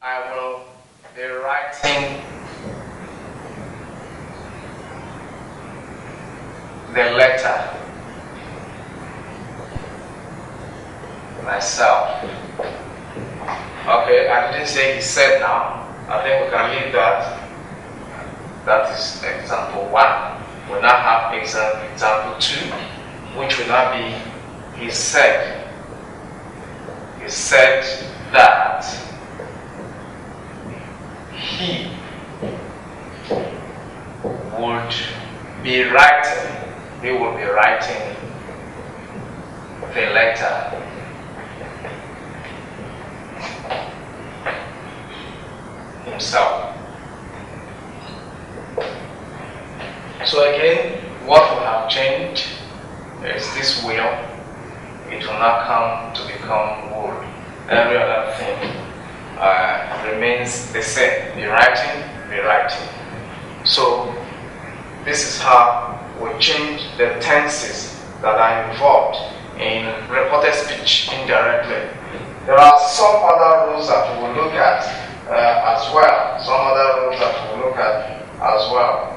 I will be writing the letter myself. Okay, I didn't say he said now. I think we can leave that. That is example 1. We'll now have example 2, which will now be he said. He said that he would be writing, he will be writing the letter himself. So again, what will have changed is this will. It will not come to become would. Every other thing remains the same. Be writing, be writing. So this is how we change the tenses that are involved in reported speech indirectly. There are some other rules that we will look at as well. Some other rules that we will look at as well.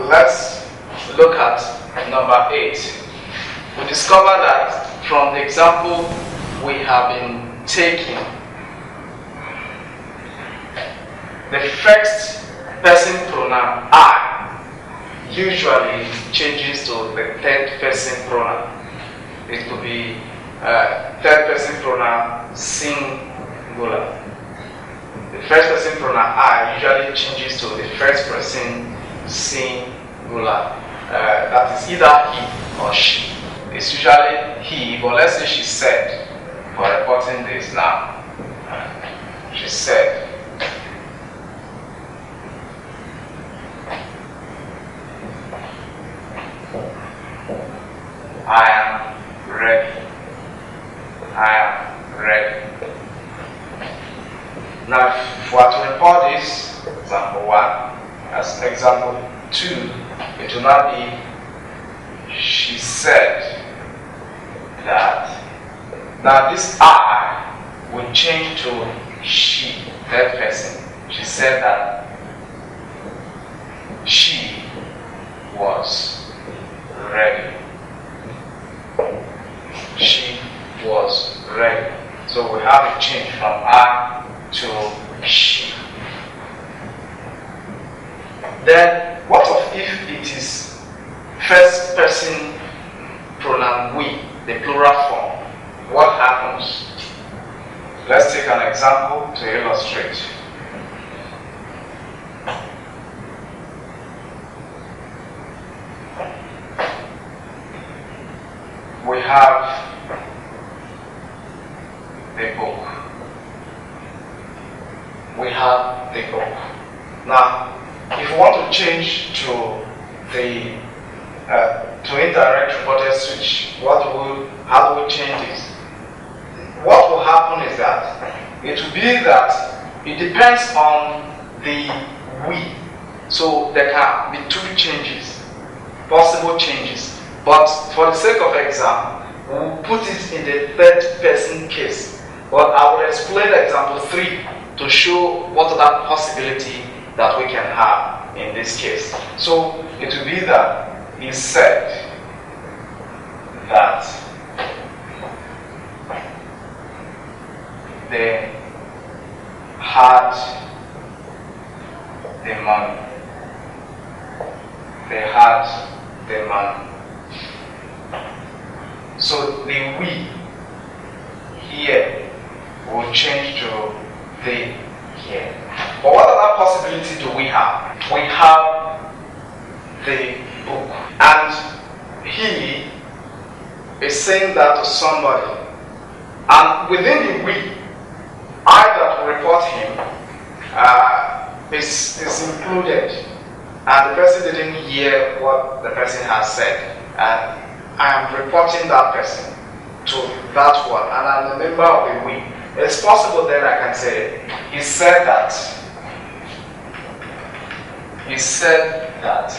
Let's look at number 8. We discover that from the example we have been taking, the first person pronoun I usually changes to the third person pronoun. It could be third person pronoun singular. The first person pronoun I usually changes to the first person singular. That is either he or she. It's usually he, but let's say she said, for reporting this now. She said, I am ready. I am ready. Now, if we are to report this, example 1, as example 2, it will not be she said that. Now this I will change to she, third person. She said that she was ready. She was ready. So we have a change from I to she. Then what of if it is first person pronoun we, the plural form? What happens? Let's take an example to illustrate. We have the book. We have the book. Now, if you want to change to the to indirect reported switch, how do we change this? What will happen is that it will be that it depends on the we. So there can be 2 changes, possible changes. But for the sake of example, we'll put it in the third person case. But I will explain example 3 to show what other possibility that we can have in this case. So it will be that he said that they had the money. They had the money. So the we here will change to they here. But what other possibility do we have? We have the book. And he is saying that to somebody. And within the we, I that will report him is included. And the person didn't hear what the person has said. And I am reporting that person to that one. And I'm a member of the we. It's possible then I can say, he said that. He said that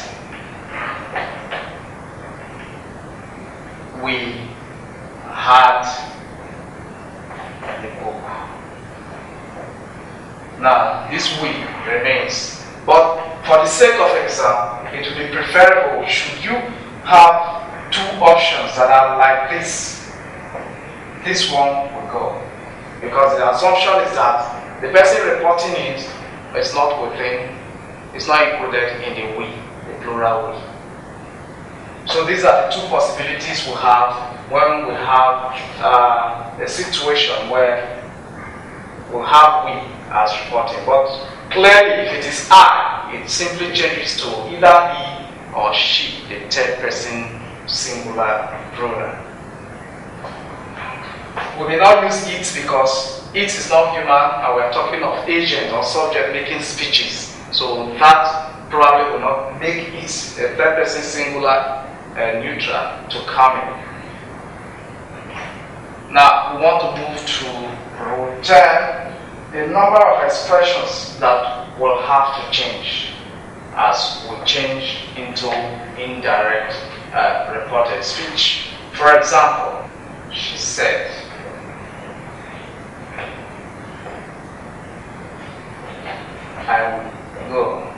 we had the book. Now, this will remains. But for the sake of exam, it will be preferable should you have two options that are like this. This one will go. Because the assumption is that the person reporting it is not within, it's not included in the we, the plural we. So these are the two possibilities we have when we have a situation where we have we as reporting. But clearly, if it is I, it simply changes to either he or she, the third person singular pronoun. We may not use it because it is not human and we are talking of agent or subject making speeches. So that probably will not make it a third person singular neutral to come in. Now we want to move to rule 10, the number of expressions that will have to change as we change into indirect reported speech. For example, she said, I will go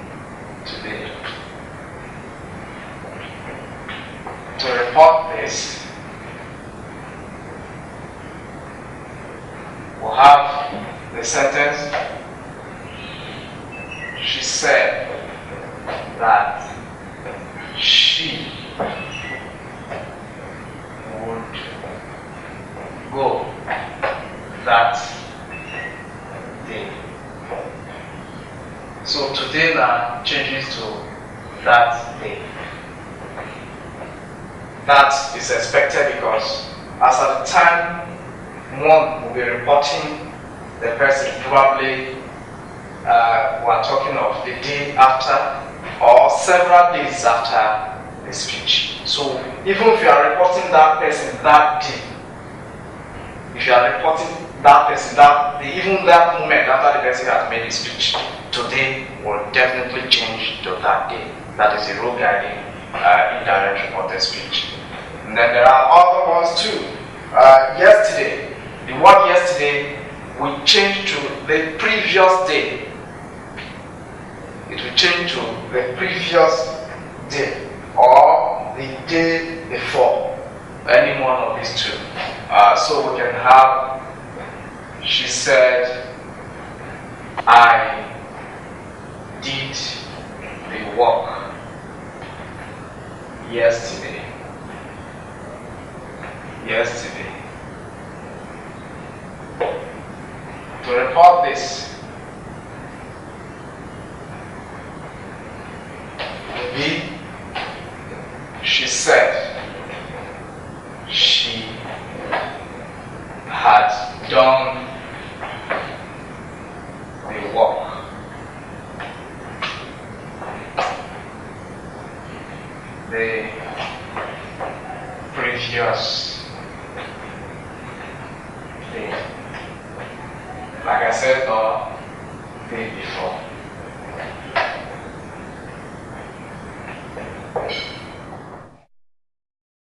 today. To report this, we'll have the sentence, she said that she would go that day. So today now changes to that day. That is expected because as at the time one will be reporting the person, probably we're talking of the day after or several days after the speech. So even if you are reporting that person that day, if you are reporting that person even that moment after the person has made his speech, today will definitely change to that day. That is the rule guiding indirect reported speech. And then there are other ones too. Yesterday, the word yesterday will change to the previous day. It will change to the previous day or the day before. Any one of these two. So we can have, she said, I did the work yesterday. Yesterday. To report this, B, she said she had done the work. The previous day. Like I said, the day before.